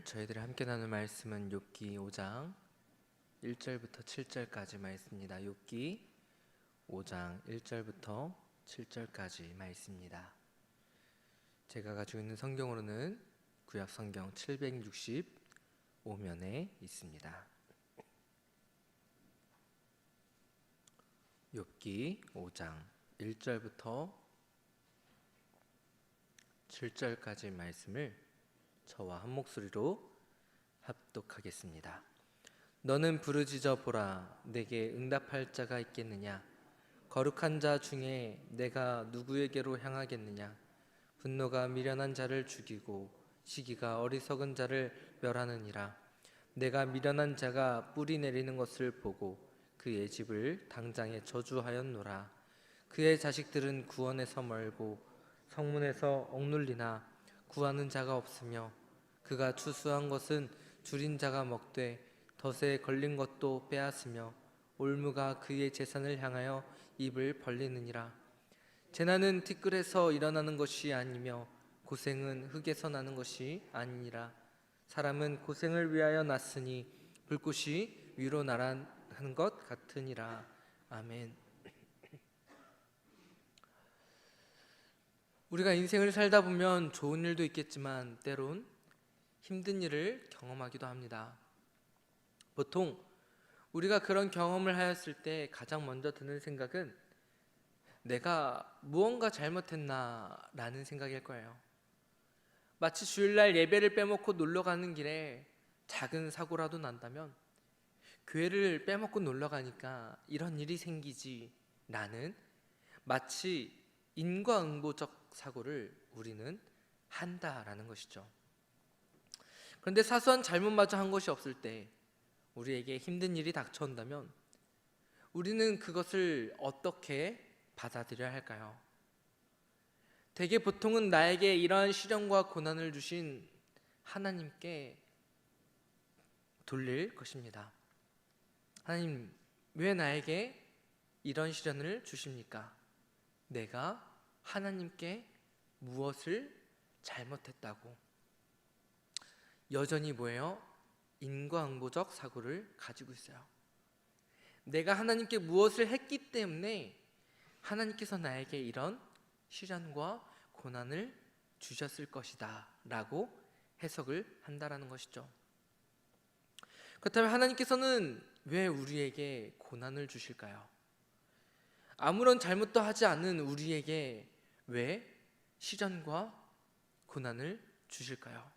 저희들이 함께 나눌 말씀은 욥기 5장 1절부터 7절까지 말씀입니다. 욥기 5장 1절부터 7절까지 말씀입니다. 제가 가지고 있는 성경으로는 구약 성경 765면에 있습니다. 욥기 5장 1절부터 7절까지 말씀을 저와 한 목소리로 합독하겠습니다. 너는 부르짖어 보라. 내게 응답할 자가 있겠느냐? 거룩한 자 중에 내가 누구에게로 향하겠느냐? 분노가 미련한 자를 죽이고 시기가 어리석은 자를 멸하느니라. 내가 미련한 자가 뿌리 내리는 것을 보고 그의 집을 당장에 저주하였노라. 그의 자식들은 구원에서 멀고 성문에서 억눌리나 구하는 자가 없으며 그가 추수한 것은 줄인 자가 먹되 덫에 걸린 것도 빼앗으며 올무가 그의 재산을 향하여 입을 벌리느니라. 재난은 티끌에서 일어나는 것이 아니며 고생은 흙에서 나는 것이 아니니라. 사람은 고생을 위하여 났으니 불꽃이 위로 날아가는 것 같으니라. 아멘. 우리가 인생을 살다 보면 좋은 일도 있겠지만 때론 힘든 일을 경험하기도 합니다. 보통 우리가 그런 경험을 하였을 때 가장 먼저 드는 생각은 내가 무언가 잘못했나 라는 생각일 거예요. 마치 주일날 예배를 빼먹고 놀러 가는 길에 작은 사고라도 난다면 교회를 빼먹고 놀러 가니까 이런 일이 생기지 라는 마치 인과응보적 사고를 우리는 한다라는 것이죠. 그런데 사소한 잘못마저 한 것이 없을 때 우리에게 힘든 일이 닥쳐온다면 우리는 그것을 어떻게 받아들여야 할까요? 대개 보통은 나에게 이러한 시련과 고난을 주신 하나님께 돌릴 것입니다. 하나님, 왜 나에게 이런 시련을 주십니까? 내가 하나님께 무엇을 잘못했다고 여전히 뭐예요? 인과응보적 사고를 가지고 있어요. 내가 하나님께 무엇을 했기 때문에 하나님께서 나에게 이런 시련과 고난을 주셨을 것이다 라고 해석을 한다라는 것이죠. 그렇다면 하나님께서는 왜 우리에게 고난을 주실까요? 아무런 잘못도 하지 않은 우리에게 왜 시련과 고난을 주실까요?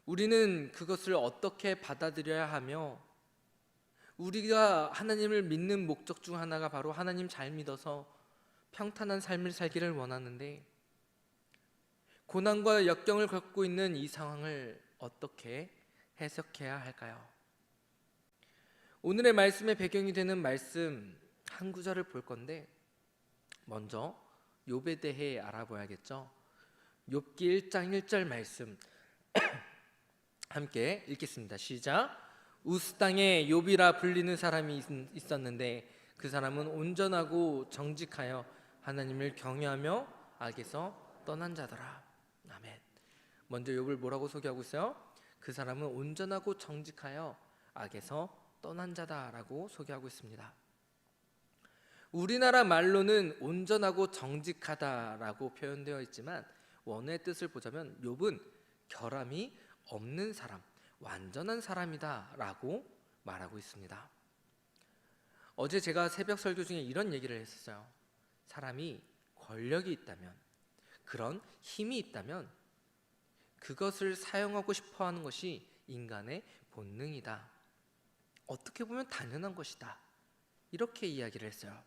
우리는 그것을 어떻게 받아들여야 하며 우리가 하나님을 믿는 목적 중 하나가 바로 하나님 잘 믿어서 평탄한 삶을 살기를 원하는데 고난과 역경을 겪고 있는 이 상황을 어떻게 해석해야 할까요? 오늘의 말씀의 배경이 되는 말씀 한 구절을 볼 건데 먼저 욥에 대해 알아봐야겠죠. 욥기 1장 1절 말씀 함께 읽겠습니다. 시작. 우스 땅에 욥이라 불리는 사람이 있었는데 그 사람은 온전하고 정직하여 하나님을 경외하며 악에서 떠난 자더라. 아멘. 먼저 욥을 뭐라고 소개하고 있어요? 그 사람은 온전하고 정직하여 악에서 떠난 자다라고 소개하고 있습니다. 우리나라 말로는 온전하고 정직하다라고 표현되어 있지만 원어의 뜻을 보자면 욥은 결함이 없는 사람, 완전한 사람이다 라고 말하고 있습니다. 어제 제가 새벽 설교 중에 이런 얘기를 했었어요. 사람이 권력이 있다면, 그런 힘이 있다면 그것을 사용하고 싶어 하는 것이 인간의 본능이다. 어떻게 보면 당연한 것이다. 이렇게 이야기를 했어요.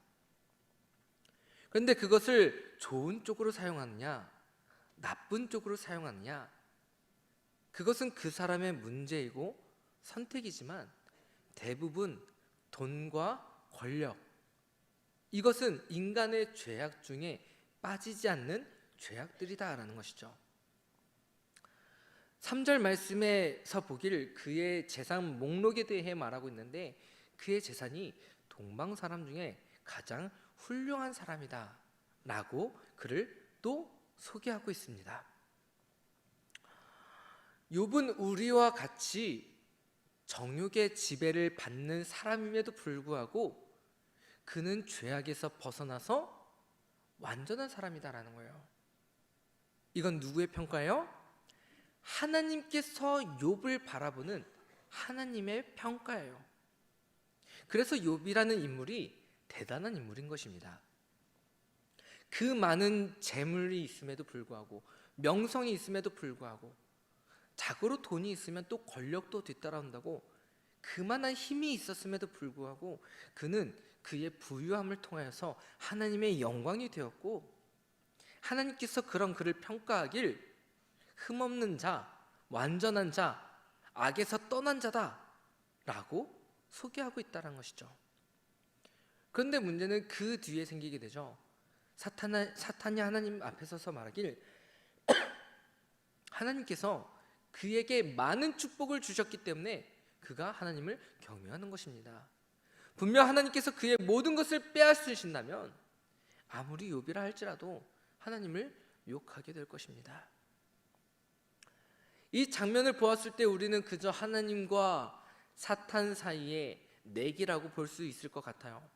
그런데 그것을 좋은 쪽으로 사용하느냐, 나쁜 쪽으로 사용하느냐, 그것은 그 사람의 문제이고 선택이지만 대부분 돈과 권력, 이것은 인간의 죄악 중에 빠지지 않는 죄악들이다라는 것이죠. 3절 말씀에서 보길 그의 재산 목록에 대해 말하고 있는데 그의 재산이 동방 사람 중에 가장 훌륭한 사람이다 라고 그를 또 소개하고 있습니다. 욥은 우리와 같이 정욕의 지배를 받는 사람임에도 불구하고 그는 죄악에서 벗어나서 완전한 사람이다라는 거예요. 이건 누구의 평가예요? 하나님께서 욥을 바라보는 하나님의 평가예요. 그래서 욥이라는 인물이 대단한 인물인 것입니다. 그 많은 재물이 있음에도 불구하고, 명성이 있음에도 불구하고, 자고로 돈이 있으면 또 권력도 뒤따라온다고 그만한 힘이 있었음에도 불구하고 그는 그의 부유함을 통하여서 하나님의 영광이 되었고, 하나님께서 그런 그를 평가하길 흠없는 자, 완전한 자, 악에서 떠난 자다 라고 소개하고 있다는 것이죠. 그런데 문제는 그 뒤에 생기게 되죠. 사탄이 하나님 앞에 서서 말하길 하나님께서 그에게 많은 축복을 주셨기 때문에 그가 하나님을 경외하는 것입니다. 분명 하나님께서 그의 모든 것을 빼앗으신다면 아무리 욥이라 할지라도 하나님을 욕하게 될 것입니다. 이 장면을 보았을 때 우리는 그저 하나님과 사탄 사이의 내기라고 볼 수 있을 것 같아요.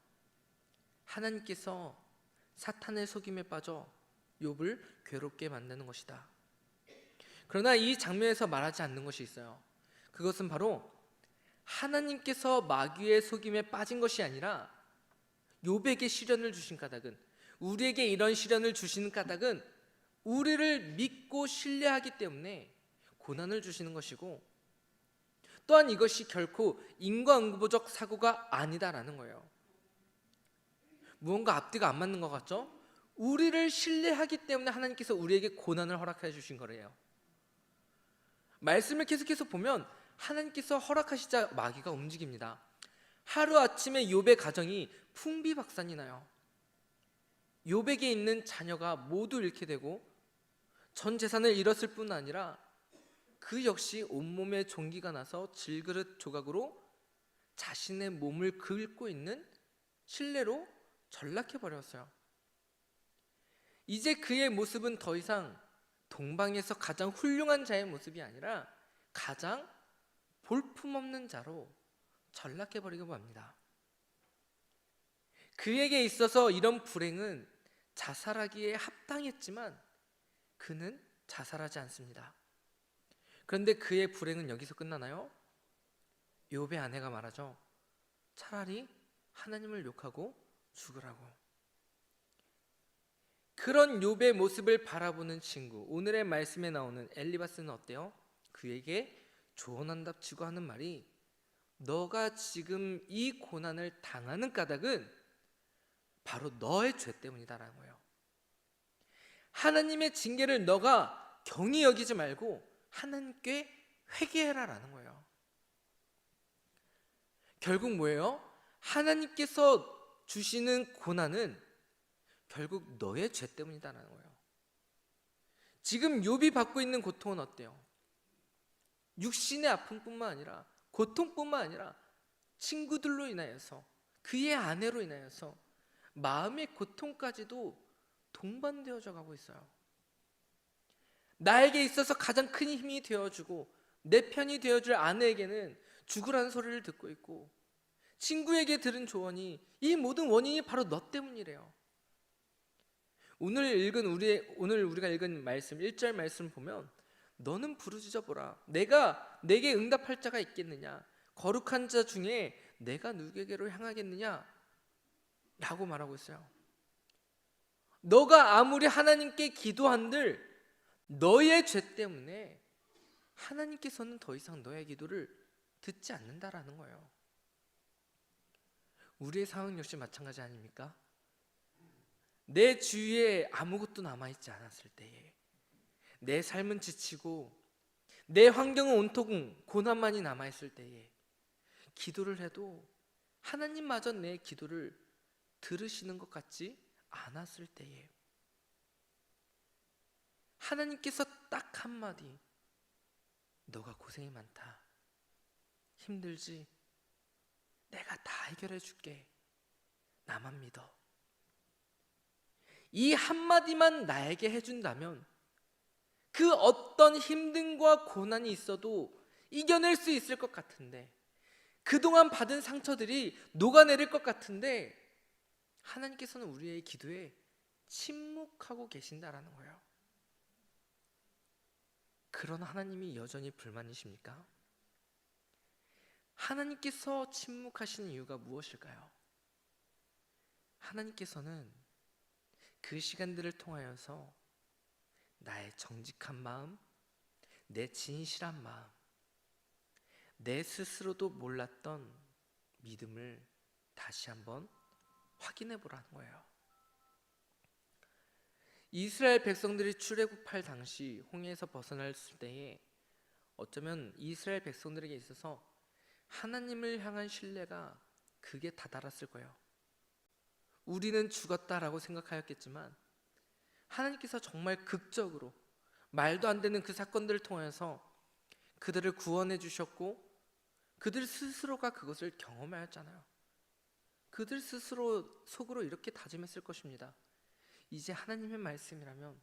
하나님께서 사탄의 속임에 빠져 욥을 괴롭게 만드는 것이다. 그러나 이 장면에서 말하지 않는 것이 있어요. 그것은 바로 하나님께서 마귀의 속임에 빠진 것이 아니라 욥에게 시련을 주신 까닭은, 우리에게 이런 시련을 주시는 까닭은 우리를 믿고 신뢰하기 때문에 고난을 주시는 것이고, 또한 이것이 결코 인과응보적 사고가 아니다라는 거예요. 무언가 앞뒤가 안 맞는 것 같죠? 우리를 신뢰하기 때문에 하나님께서 우리에게 고난을 허락해 주신 거래요. 말씀을 계속해서 보면 하나님께서 허락하시자 마귀가 움직입니다. 하루아침에 욥의 가정이 풍비박산이 나요. 욥에게 있는 자녀가 모두 잃게 되고 전 재산을 잃었을 뿐 아니라 그 역시 온몸에 종기가 나서 질그릇 조각으로 자신의 몸을 긁고 있는 실내로 전락해버렸어요. 이제 그의 모습은 더 이상 동방에서 가장 훌륭한 자의 모습이 아니라 가장 볼품없는 자로 전락해버리고 맙니다. 그에게 있어서 이런 불행은 자살하기에 합당했지만 그는 자살하지 않습니다. 그런데 그의 불행은 여기서 끝나나요? 욥의 아내가 말하죠. 차라리 하나님을 욕하고 죽으라고. 그런 욥의 모습을 바라보는 친구, 오늘의 말씀에 나오는 엘리바스는 어때요? 그에게 조언한답치고 하는 말이, 너가 지금 이 고난을 당하는 까닭은 바로 너의 죄 때문이다라는 거예요. 하나님의 징계를 너가 경히 여기지 말고 하나님께 회개해라라는 거예요. 결국 뭐예요? 하나님께서 주시는 고난은 결국 너의 죄 때문이다라는 거예요. 지금 욥이 받고 있는 고통은 어때요? 육신의 아픔뿐만 아니라, 고통뿐만 아니라 친구들로 인하여서, 그의 아내로 인하여서 마음의 고통까지도 동반되어져 가고 있어요. 나에게 있어서 가장 큰 힘이 되어주고 내 편이 되어줄 아내에게는 죽으라는 소리를 듣고 있고, 친구에게 들은 조언이 이 모든 원인이 바로 너 때문이래요. 오늘 우리가 읽은 말씀 1절 말씀 보면, 너는 부르짖어 보라. 내가 내게 응답할 자가 있겠느냐? 거룩한 자 중에 내가 누구에게로 향하겠느냐? 라고 말하고 있어요. 너가 아무리 하나님께 기도한들 너의 죄 때문에 하나님께서는 더 이상 너의 기도를 듣지 않는다라는 거예요. 우리의 상황 역시 마찬가지 아닙니까? 내 주위에 아무것도 남아있지 않았을 때에, 내 삶은 지치고 내 환경은 온통 고난만이 남아있을 때에 기도를 해도 하나님마저 내 기도를 들으시는 것 같지 않았을 때에, 하나님께서 딱 한마디, 너가 고생이 많다, 힘들지? 내가 다 해결해 줄게, 나만 믿어. 이 한마디만 나에게 해준다면 그 어떤 힘듦과 고난이 있어도 이겨낼 수 있을 것 같은데, 그동안 받은 상처들이 녹아내릴 것 같은데, 하나님께서는 우리의 기도에 침묵하고 계신다라는 거예요. 그런 하나님이 여전히 불만이십니까? 하나님께서 침묵하시는 이유가 무엇일까요? 하나님께서는 그 시간들을 통하여서 나의 정직한 마음, 내 진실한 마음, 내 스스로도 몰랐던 믿음을 다시 한번 확인해 보라는 거예요. 이스라엘 백성들이 출애굽할 당시 홍해에서 벗어날 때에 어쩌면 이스라엘 백성들에게 있어서 하나님을 향한 신뢰가 극에 다다랐을 거예요. 우리는 죽었다라고 생각하였겠지만 하나님께서 정말 극적으로 말도 안 되는 그 사건들을 통해서 그들을 구원해 주셨고, 그들 스스로가 그것을 경험하였잖아요. 그들 스스로 속으로 이렇게 다짐했을 것입니다. 이제 하나님의 말씀이라면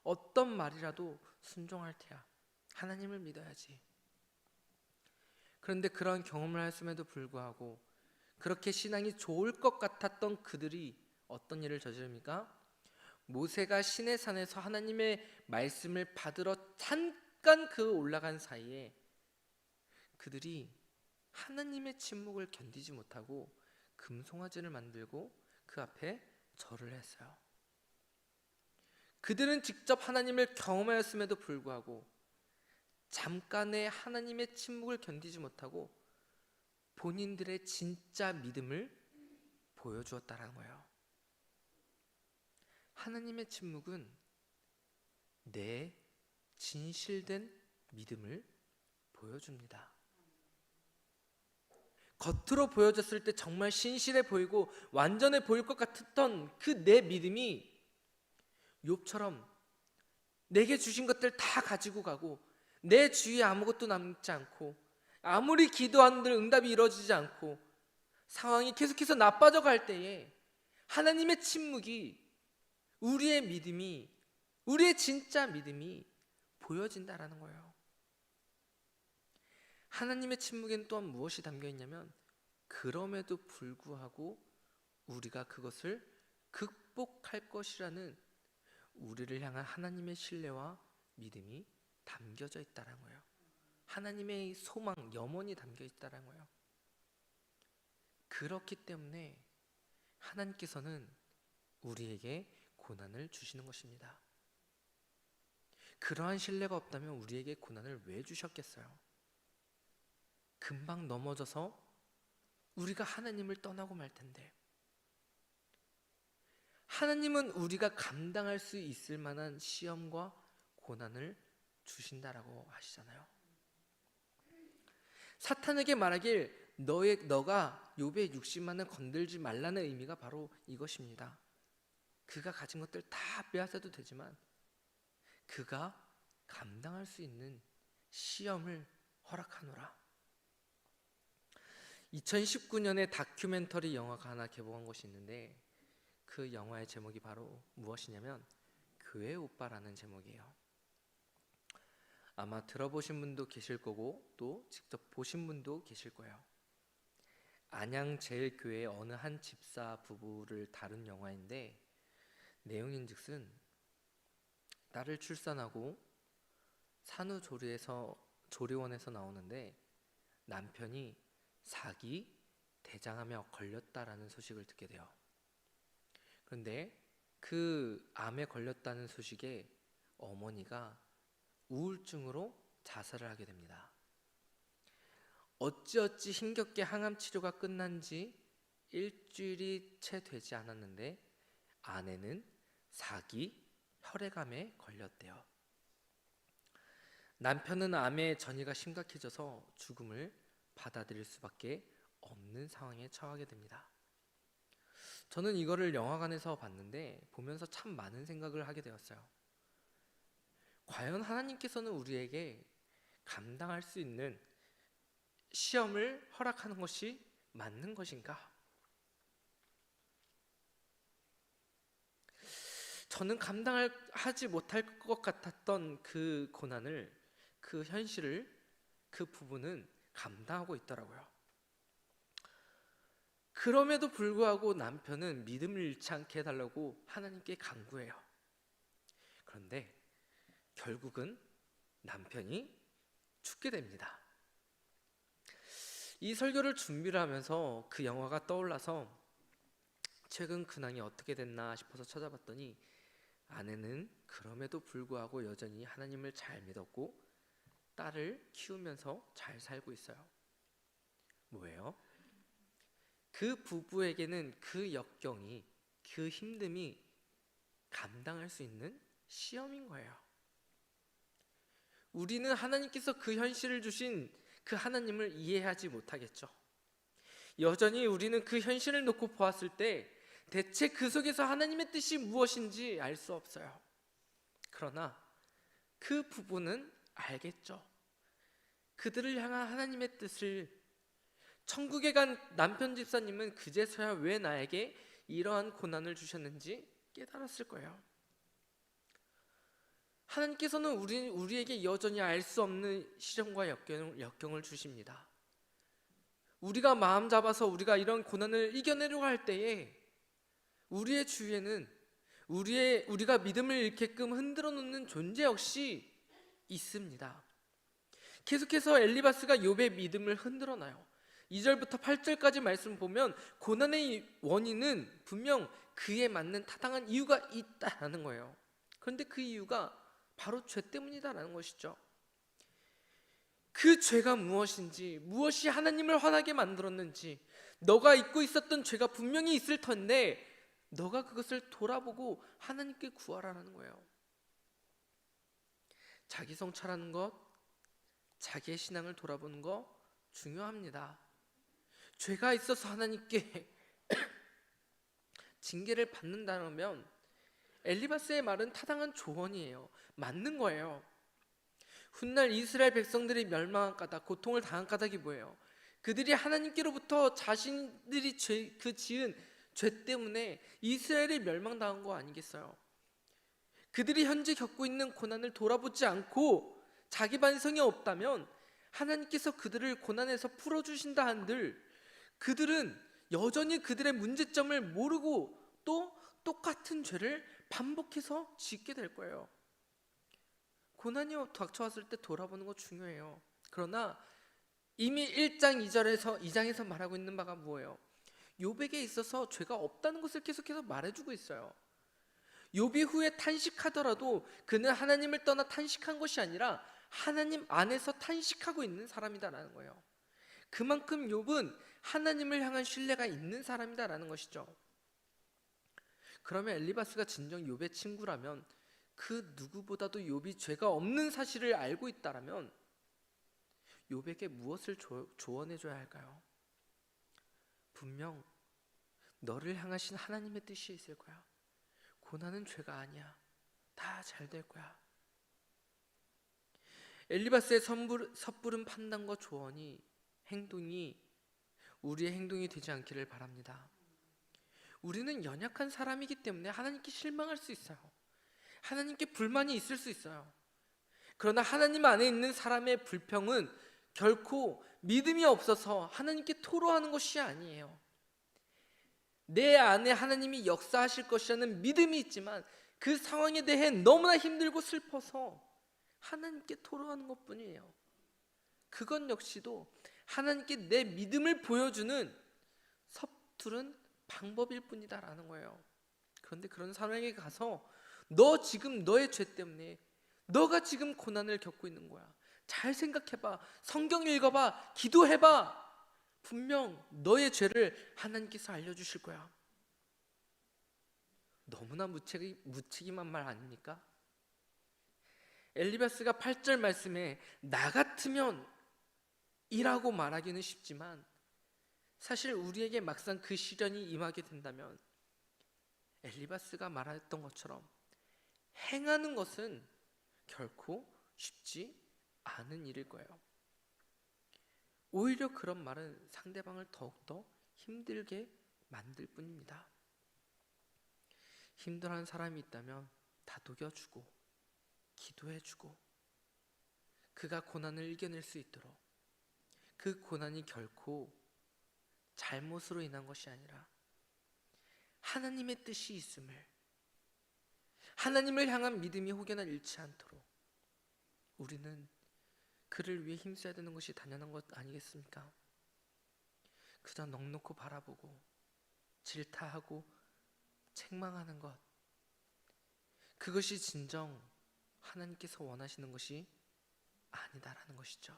어떤 말이라도 순종할 테야. 하나님을 믿어야지. 그런데 그런 경험을 했음에도 불구하고 그렇게 신앙이 좋을 것 같았던 그들이 어떤 일을 저지릅니까? 모세가 시내산에서 하나님의 말씀을 받으러 잠깐 그 올라간 사이에 그들이 하나님의 침묵을 견디지 못하고 금송아지를 만들고 그 앞에 절을 했어요. 그들은 직접 하나님을 경험하였음에도 불구하고 잠깐의 하나님의 침묵을 견디지 못하고 본인들의 진짜 믿음을 보여주었다는 거예요. 하나님의 침묵은 내 진실된 믿음을 보여줍니다. 겉으로 보여졌을 때 정말 신실해 보이고 완전해 보일 것 같았던 그 내 믿음이 욥처럼 내게 주신 것들 다 가지고 가고 내 주위에 아무것도 남지 않고 아무리 기도하는들 응답이 이루어지지 않고 상황이 계속해서 나빠져 갈 때에 하나님의 침묵이 우리의 믿음이, 우리의 진짜 믿음이 보여진다라는 거예요. 하나님의 침묵에는 또한 무엇이 담겨 있냐면, 그럼에도 불구하고 우리가 그것을 극복할 것이라는 우리를 향한 하나님의 신뢰와 믿음이 담겨져 있다는 거예요. 하나님의 소망, 염원이 담겨 있다는 거예요. 그렇기 때문에 하나님께서는 우리에게 고난을 주시는 것입니다. 그러한 신뢰가 없다면 우리에게 고난을 왜 주셨겠어요? 금방 넘어져서 우리가 하나님을 떠나고 말 텐데. 하나님은 우리가 감당할 수 있을 만한 시험과 고난을 주신다라고 하시잖아요. 사탄에게 말하길 너가 욥의 60만을 건들지 말라는 의미가 바로 이것입니다. 그가 가진 것들 다 빼앗아도 되지만 그가 감당할 수 있는 시험을 허락하노라. 2019년에 다큐멘터리 영화가 하나 개봉한 것이 있는데 그 영화의 제목이 바로 무엇이냐면 교회 오빠라는 제목이에요. 아마 들어보신 분도 계실 거고 또 직접 보신 분도 계실 거예요. 안양제일교회 어느 한 집사 부부를 다룬 영화인데, 내용인즉슨 딸을 출산하고 산후조리원에서 나오는데 남편이 사기, 대장암에 걸렸다라는 소식을 듣게 돼요. 그런데 그 암에 걸렸다는 소식에 어머니가 우울증으로 자살을 하게 됩니다. 어찌어찌 힘겹게 항암 치료가 끝난 지 일주일이 채 되지 않았는데 아내는 사기, 혈액암에 걸렸대요. 남편은 암의 전이가 심각해져서 죽음을 받아들일 수밖에 없는 상황에 처하게 됩니다. 저는 이거를 영화관에서 봤는데 보면서 참 많은 생각을 하게 되었어요. 과연 하나님께서는 우리에게 감당할 수 있는 시험을 허락하는 것이 맞는 것인가? 저는 감당하지 못할 것 같았던 그 고난을, 그 현실을 그 부부는 감당하고 있더라고요. 그럼에도 불구하고 남편은 믿음을 잃지 않게 해달라고 하나님께 간구해요. 그런데 결국은 남편이 죽게 됩니다. 이 설교를 준비를 하면서 그 영화가 떠올라서 최근 근황이 어떻게 됐나 싶어서 찾아봤더니 아내는 그럼에도 불구하고 여전히 하나님을 잘 믿었고 딸을 키우면서 잘 살고 있어요. 뭐예요? 그 부부에게는 그 역경이, 그 힘듦이 감당할 수 있는 시험인 거예요. 우리는 하나님께서 그 현실을 주신 그 하나님을 이해하지 못하겠죠. 여전히 우리는 그 현실을 놓고 보았을 때 대체 그 속에서 하나님의 뜻이 무엇인지 알 수 없어요. 그러나 그 부부는 알겠죠. 그들을 향한 하나님의 뜻을. 천국에 간 남편 집사님은 그제서야 왜 나에게 이러한 고난을 주셨는지 깨달았을 거예요. 하나님께서는 우리에게 여전히 알 수 없는 시련과 역경을 주십니다. 우리가 마음 잡아서 우리가 이런 고난을 이겨내려고 할 때에 우리의 주위에는 우리가 믿음을 잃게끔 흔들어 놓는 존재 역시 있습니다. 계속해서 엘리바스가 욥의 믿음을 흔들어 놔요. 2절부터 8절까지 말씀 보면 고난의 원인은 분명 그에 맞는 타당한 이유가 있다라는 거예요. 그런데 그 이유가 바로 죄 때문이다라는 것이죠. 그 죄가 무엇인지, 무엇이 하나님을 화나게 만들었는지, 너가 잊고 있었던 죄가 분명히 있을 텐데 너가 그것을 돌아보고 하나님께 구하라는 거예요. 자기 성찰하는 것, 자기의 신앙을 돌아보는 것 중요합니다. 죄가 있어서 하나님께 징계를 받는다면 엘리바스의 말은 타당한 조언이에요. 맞는 거예요. 훗날 이스라엘 백성들이 멸망한 까닭, 고통을 당한 까닭이 뭐예요? 그들이 하나님께로부터 자신들이 지은 죄 때문에 이스라엘이 멸망당한 거 아니겠어요? 그들이 현재 겪고 있는 고난을 돌아보지 않고 자기 반성이 없다면 하나님께서 그들을 고난에서 풀어주신다 한들 그들은 여전히 그들의 문제점을 모르고 또 똑같은 죄를 반복해서 짓게 될 거예요. 고난이 닥쳐왔을 때 돌아보는 거 중요해요. 그러나 이미 1장 2장에서 말하고 있는 바가 뭐예요? 욥에게 있어서 죄가 없다는 것을 계속해서 말해주고 있어요. 욥이 후에 탄식하더라도 그는 하나님을 떠나 탄식한 것이 아니라 하나님 안에서 탄식하고 있는 사람이다라는 거예요. 그만큼 욥은 하나님을 향한 신뢰가 있는 사람이다라는 것이죠. 그러면 엘리바스가 진정 욥의 친구라면 그 누구보다도 욥이 죄가 없는 사실을 알고 있다라면 욥에게 무엇을 조언해 줘야 할까요? 분명 너를 향하신 하나님의 뜻이 있을 거야. 고난은 죄가 아니야. 다 잘 될 거야. 엘리바스의 섣부른 판단과 조언이 우리의 행동이 되지 않기를 바랍니다. 우리는 연약한 사람이기 때문에 하나님께 실망할 수 있어요. 하나님께 불만이 있을 수 있어요. 그러나 하나님 안에 있는 사람의 불평은 결코 믿음이 없어서 하나님께 토로하는 것이 아니에요. 내 안에 하나님이 역사하실 것이라는 믿음이 있지만 그 상황에 대해 너무나 힘들고 슬퍼서 하나님께 토로하는 것뿐이에요. 그건 역시도 하나님께 내 믿음을 보여주는 서투른 방법일 뿐이다라는 거예요. 그런데 그런 사람에게 가서 너 지금 너의 죄 때문에 너가 지금 고난을 겪고 있는 거야. 잘 생각해봐. 성경 읽어봐. 기도해봐. 분명 너의 죄를 하나님께서 알려주실 거야. 너무나 무책임한 말 아닙니까? 엘리바스가 8절 말씀에 나 같으면 이라고 말하기는 쉽지만 사실 우리에게 막상 그 시련이 임하게 된다면 엘리바스가 말했던 것처럼 행하는 것은 결코 쉽지 않은 일일 거예요. 오히려 그런 말은 상대방을 더욱더 힘들게 만들 뿐입니다. 힘들어하는 사람이 있다면 다독여주고 기도해주고 그가 고난을 이겨낼 수 있도록, 그 고난이 결코 잘못으로 인한 것이 아니라 하나님의 뜻이 있음을, 하나님을 향한 믿음이 혹여나 잃지 않도록 우리는 그를 위해 힘써야 되는 것이 당연한 것 아니겠습니까? 그저 넋놓고 바라보고 질타하고 책망하는 것, 그것이 진정 하나님께서 원하시는 것이 아니다라는 것이죠.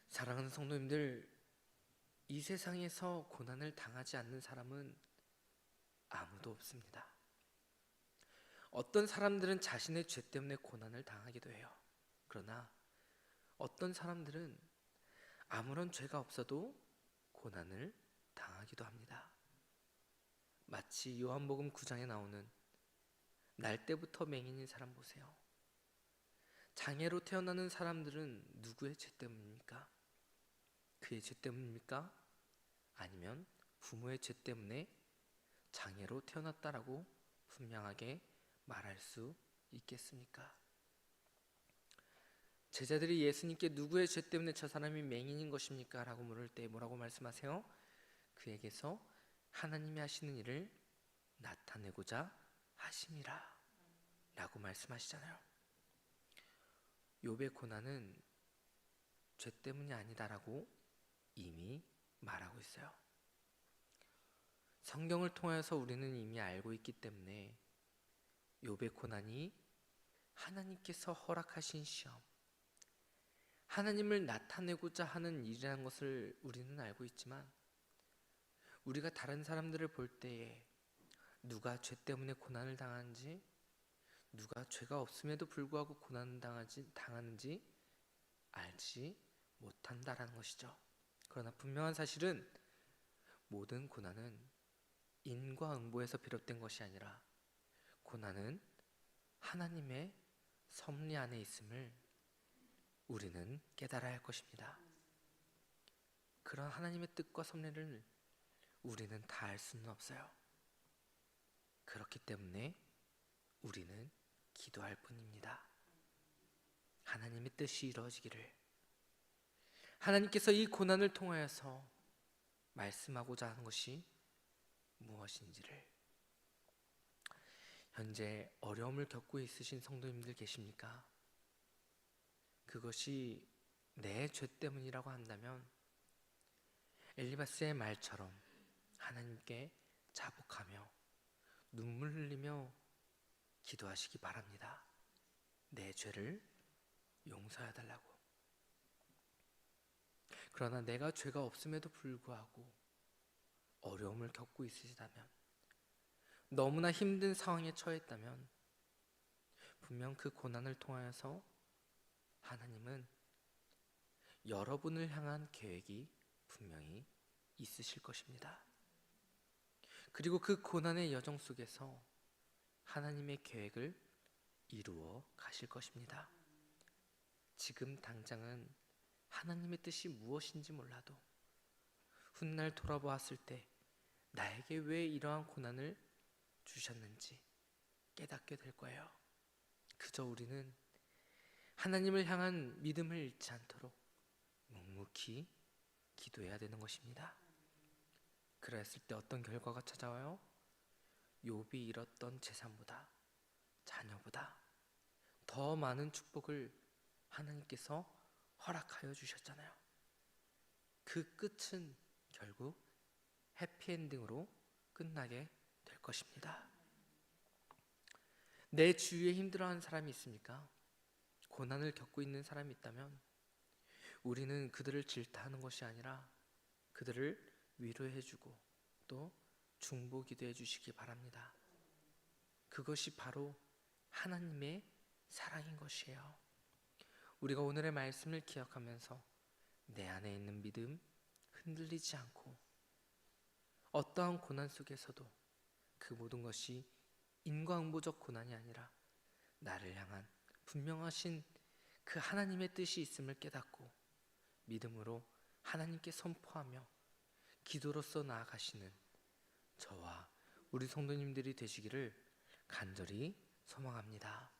사랑하는 성도님들, 이 세상에서 고난을 당하지 않는 사람은 아무도 없습니다. 어떤 사람들은 자신의 죄 때문에 고난을 당하기도 해요. 그러나 어떤 사람들은 아무런 죄가 없어도 고난을 당하기도 합니다. 마치 요한복음 9장에 나오는 날 때부터 맹인인 사람 보세요. 장애로 태어나는 사람들은 누구의 죄 때문입니까? 그의 죄 때문입니까? 아니면 부모의 죄 때문에 장애로 태어났다라고 분명하게 말할 수 있겠습니까? 제자들이 예수님께 누구의 죄 때문에 저 사람이 맹인인 것입니까? 라고 물을 때 뭐라고 말씀하세요? 그에게서 하나님이 하시는 일을 나타내고자 하심이라 라고 말씀하시잖아요. 욥의 고난은 죄 때문이 아니다라고 이미 말하고 있어요. 성경을 통해서 우리는 이미 알고 있기 때문에 욥의 고난이 하나님께서 허락하신 시험, 하나님을 나타내고자 하는 일이라는 것을 우리는 알고 있지만, 우리가 다른 사람들을 볼 때에 누가 죄 때문에 고난을 당하는지, 누가 죄가 없음에도 불구하고 고난을 당하는지 알지 못한다라는 것이죠. 그러나 분명한 사실은 모든 고난은 인과응보에서 비롯된 것이 아니라 고난은 하나님의 섭리 안에 있음을 우리는 깨달아야 할 것입니다. 그런 하나님의 뜻과 섭리를 우리는 다 알 수는 없어요. 그렇기 때문에 우리는 기도할 뿐입니다. 하나님의 뜻이 이루어지기를, 하나님께서 이 고난을 통하여서 말씀하고자 하는 것이 무엇인지를. 현재 어려움을 겪고 있으신 성도님들 계십니까? 그것이 내 죄 때문이라고 한다면 엘리바스의 말처럼 하나님께 자복하며 눈물 흘리며 기도하시기 바랍니다. 내 죄를 용서해 달라고. 그러나 내가 죄가 없음에도 불구하고 어려움을 겪고 있으시다면, 너무나 힘든 상황에 처했다면 분명 그 고난을 통하여서 하나님은 여러분을 향한 계획이 분명히 있으실 것입니다. 그리고 그 고난의 여정 속에서 하나님의 계획을 이루어 가실 것입니다. 지금 당장은 하나님의 뜻이 무엇인지 몰라도 훗날 돌아보았을 때 나에게 왜 이러한 고난을 주셨는지 깨닫게 될 거예요. 그저 우리는 하나님을 향한 믿음을 잃지 않도록 묵묵히 기도해야 되는 것입니다. 그랬을 때 어떤 결과가 찾아와요? 욥이 잃었던 재산보다, 자녀보다 더 많은 축복을 하나님께서 허락하여 주셨잖아요. 그 끝은 결국 해피엔딩으로 끝나게 될 것입니다. 내 주위에 힘들어하는 사람이 있습니까? 고난을 겪고 있는 사람이 있다면 우리는 그들을 질타하는 것이 아니라 그들을 위로해주고 또 중보 기도해 주시기 바랍니다. 그것이 바로 하나님의 사랑인 것이에요. 우리가 오늘의 말씀을 기억하면서 내 안에 있는 믿음 흔들리지 않고 어떠한 고난 속에서도 그 모든 것이 인과응보적 고난이 아니라 나를 향한 분명하신 그 하나님의 뜻이 있음을 깨닫고 믿음으로 하나님께 선포하며 기도로서 나아가시는 저와 우리 성도님들이 되시기를 간절히 소망합니다.